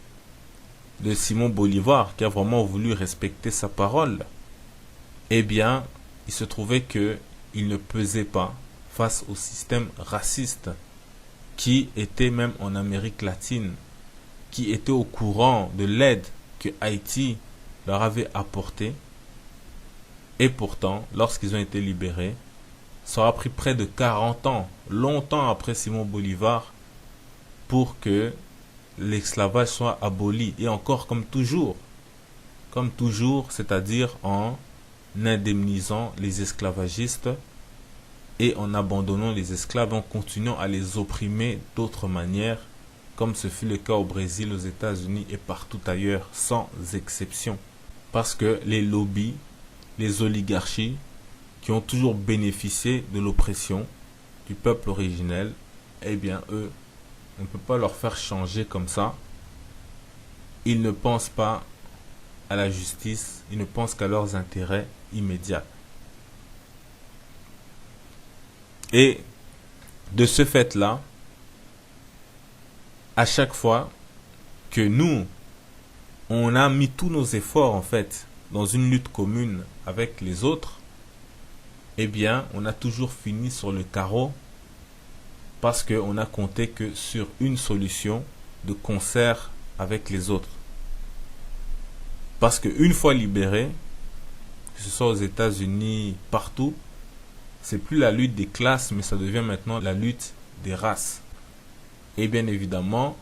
de Simon Bolivar, qui a vraiment voulu respecter sa parole, eh bien, il se trouvait que il ne pesait pas face au système raciste qui était même en Amérique latine, qui était au courant de l'aide que Haïti leur avait apportée. Et pourtant, lorsqu'ils ont été libérés, ça aura pris près de 40 ans, longtemps après Simon Bolivar, pour que l'esclavage soit aboli. Et encore comme toujours, c'est-à-dire en indemnisant les esclavagistes et en abandonnant les esclaves, en continuant à les opprimer d'autres manières, comme ce fut le cas au Brésil, aux États-Unis et partout ailleurs, sans exception. Parce que les lobbies, les oligarchies, qui ont toujours bénéficié de l'oppression du peuple originel, eh bien eux, on ne peut pas leur faire changer comme ça. Ils ne pensent pas à la justice, ils ne pensent qu'à leurs intérêts immédiats. Et de ce fait-là, à chaque fois que nous, on a mis tous nos efforts en fait dans une lutte commune avec les autres, eh bien, on a toujours fini sur le carreau parce qu'on a compté que sur une solution de concert avec les autres. Parce qu'une fois libéré, que ce soit aux États-Unis, partout, c'est plus la lutte des classes, mais ça devient maintenant la lutte des races. Et bien évidemment,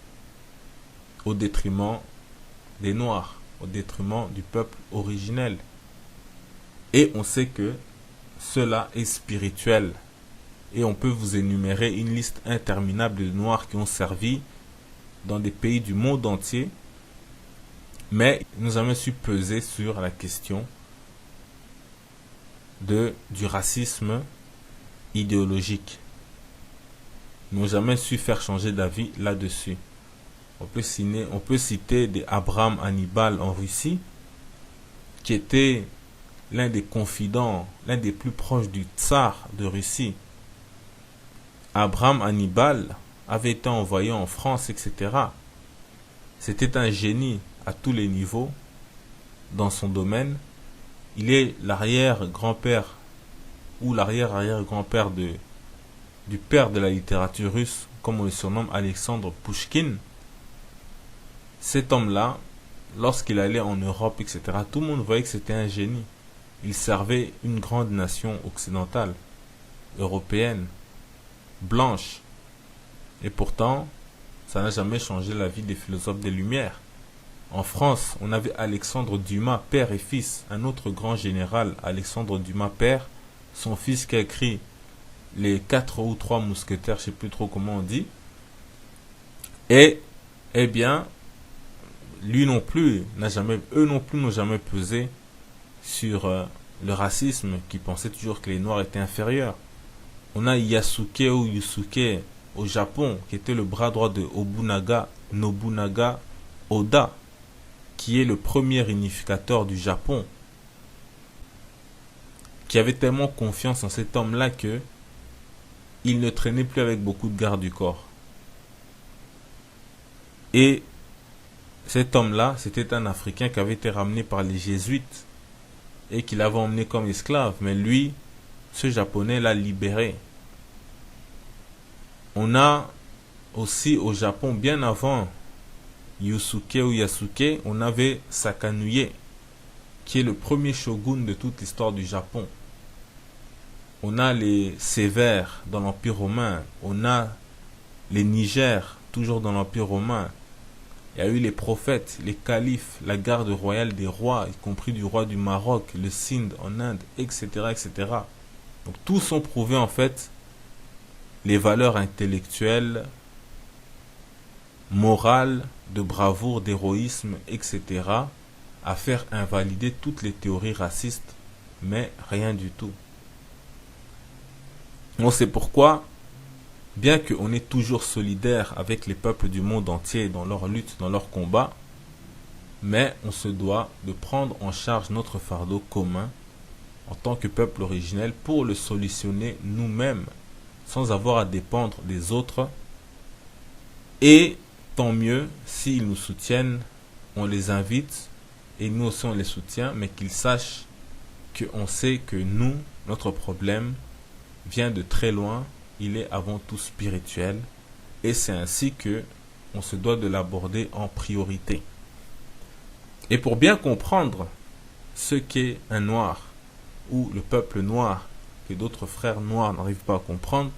au détriment des Noirs, au détriment du peuple originel. Et on sait que cela est spirituel. Et on peut vous énumérer une liste interminable de Noirs qui ont servi dans des pays du monde entier, mais ils n'ont jamais su peser sur la question du racisme idéologique. Ils n'ont jamais su faire changer d'avis là-dessus. On peut citer des Abraham Hannibal en Russie, qui était l'un des confidents, l'un des plus proches du tsar de Russie. Abraham Hannibal avait été envoyé en France, etc. C'était un génie à tous les niveaux dans son domaine. Il est l'arrière-grand-père ou l'arrière-arrière-grand-père du père de la littérature russe, comme on le surnomme, Alexandre Pouchkine. Cet homme-là, lorsqu'il allait en Europe, etc., tout le monde voyait que c'était un génie. Il servait une grande nation occidentale, européenne, blanche. Et pourtant, ça n'a jamais changé la vie des philosophes des Lumières. En France, on avait Alexandre Dumas, père et fils, un autre grand général, Alexandre Dumas, père, son fils qui a écrit les 4 ou 3 mousquetaires, je ne sais plus trop comment on dit. Et, eh bien, eux non plus n'ont jamais pesé sur le racisme, qui pensait toujours que les Noirs étaient inférieurs. On a Yasuke ou Yusuke au Japon, qui était le bras droit de Nobunaga Oda, qui est le premier unificateur du Japon, qui avait tellement confiance en cet homme-là que il ne traînait plus avec beaucoup de gardes du corps. Et cet homme-là, c'était un Africain qui avait été ramené par les Jésuites et qui l'avait emmené comme esclave. Mais lui, ce Japonais l'a libéré. On a aussi au Japon, bien avant Yusuke ou Yasuke, on avait Sakanuye, qui est le premier shogun de toute l'histoire du Japon. On a les Sévères dans l'Empire romain. On a les Niger, toujours dans l'Empire romain. Il y a eu les prophètes, les califes, la garde royale des rois, y compris du roi du Maroc, le Sindh en Inde, etc., etc. Donc tous ont prouvé en fait les valeurs intellectuelles, morales, de bravoure, d'héroïsme, etc., à faire invalider toutes les théories racistes, mais rien du tout. On sait pourquoi, bien qu'on est toujours solidaire avec les peuples du monde entier dans leur lutte, dans leur combat, mais on se doit de prendre en charge notre fardeau commun en tant que peuple originel pour le solutionner nous-mêmes, sans avoir à dépendre des autres. Et tant mieux s'ils nous soutiennent, on les invite, et nous aussi on les soutient, mais qu'ils sachent qu'on sait que nous, notre problème, vient de très loin, il est avant tout spirituel, et c'est ainsi que on se doit de l'aborder en priorité. Et pour bien comprendre ce qu'est un noir, ou le peuple noir, que d'autres frères noirs n'arrivent pas à comprendre,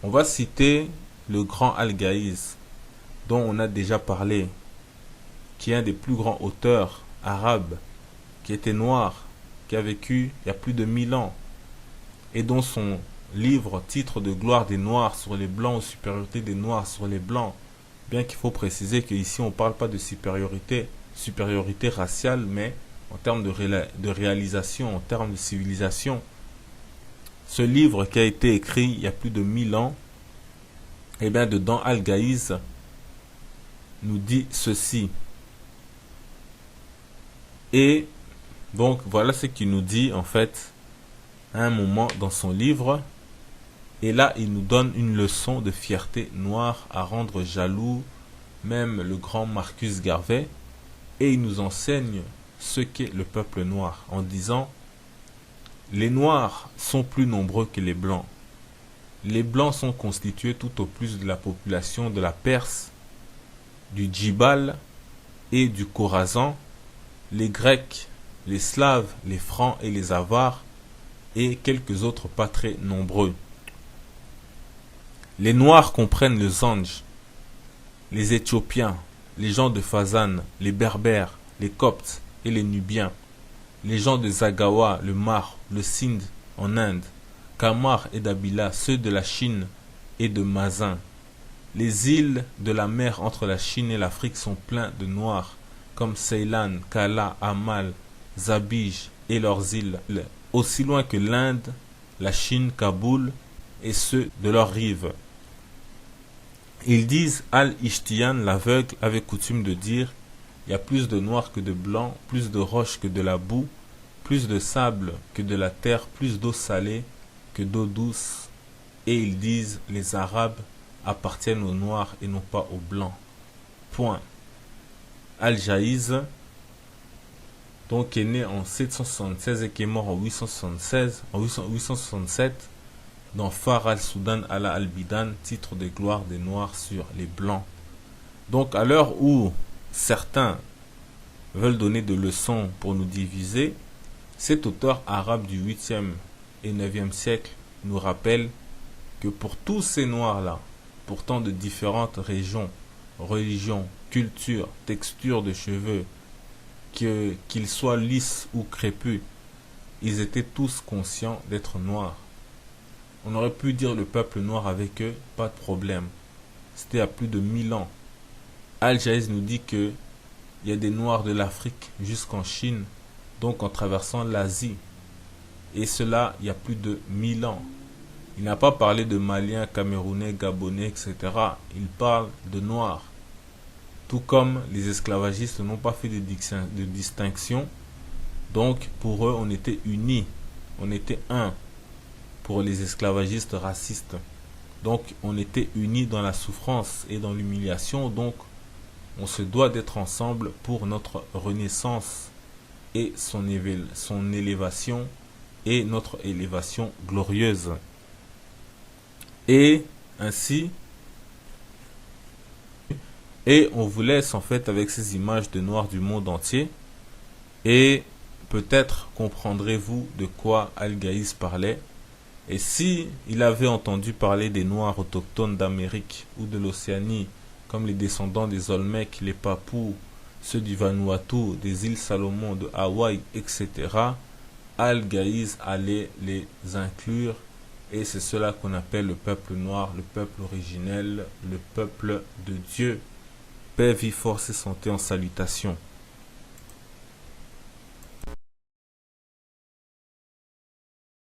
on va citer le grand Al-Gaïz, dont on a déjà parlé, qui est un des plus grands auteurs arabes, qui était noir, qui a vécu il y a plus de 1000 ans, et dont son livre titre de gloire des noirs sur les blancs ou supériorité des noirs sur les blancs, bien qu'il faut préciser qu'ici on ne parle pas de supériorité raciale, mais en termes de réalisation, en termes de civilisation. Ce livre qui a été écrit il y a plus de 1000 ans, et bien dedans Al-Gaïz nous dit ceci. Et donc voilà ce qu'il nous dit en fait à un moment dans son livre. Et là il nous donne une leçon de fierté noire à rendre jaloux même le grand Marcus Garvey. Et il nous enseigne ce qu'est le peuple noir en disant: les noirs sont plus nombreux que les blancs. Les blancs sont constitués tout au plus de la population de la Perse, du Djibal et du Khorasan, les Grecs, les Slaves, les Francs et les Avars, et quelques autres pas très nombreux. Les Noirs comprennent les Zanj, les Éthiopiens, les gens de Fazan, les Berbères, les Coptes et les Nubiens, les gens de Zagawa, le Mar, le Sindh en Inde, Kamar et Dabila, ceux de la Chine et de Mazin. Les îles de la mer entre la Chine et l'Afrique sont pleines de Noirs, comme Ceylan, Kala, Amal, Zabij et leurs îles, aussi loin que l'Inde, la Chine, Kaboul et ceux de leurs rives. Ils disent, Al-Ishtiyan, l'aveugle, avait coutume de dire: il y a plus de noirs que de blancs, plus de roches que de la boue, plus de sable que de la terre, plus d'eau salée que d'eau douce. Et ils disent, les Arabes appartiennent aux noirs et non pas aux blancs. Point. Al-Jaïz, donc est né en 776 et qui est mort en 867 dans Far al-Soudan ala al-Bidan, titre de gloire des noirs sur les blancs. Donc à l'heure où certains veulent donner des leçons pour nous diviser, cet auteur arabe du 8e et 9e siècle nous rappelle que pour tous ces noirs-là, pourtant de différentes régions, religions, cultures, textures de cheveux, qu'ils soient lisses ou crépus, ils étaient tous conscients d'être noirs. On aurait pu dire le peuple noir avec eux, pas de problème. C'était à plus de 1000 ans. Al-Jaïz nous dit que il y a des noirs de l'Afrique jusqu'en Chine, donc en traversant l'Asie. Et cela, il y a plus de 1000 ans. Il n'a pas parlé de Maliens, Camerounais, Gabonais, etc. Il parle de Noirs. Tout comme les esclavagistes n'ont pas fait de distinction. Donc, pour eux, on était unis. On était un. Pour les esclavagistes racistes. Donc, on était unis dans la souffrance et dans l'humiliation. Donc, on se doit d'être ensemble pour notre renaissance et son élévation et notre élévation glorieuse. Et ainsi, et on vous laisse en fait avec ces images de noirs du monde entier. Et peut-être comprendrez-vous de quoi Al-Gaïs parlait. Et si il avait entendu parler des Noirs autochtones d'Amérique ou de l'Océanie, comme les descendants des Olmecs, les Papous, ceux du Vanuatu, des îles Salomon, de Hawaï, etc., Al-Gaïs allait les inclure. Et c'est cela qu'on appelle le peuple noir, le peuple originel, le peuple de Dieu. Paix, vie, force et santé en salutation.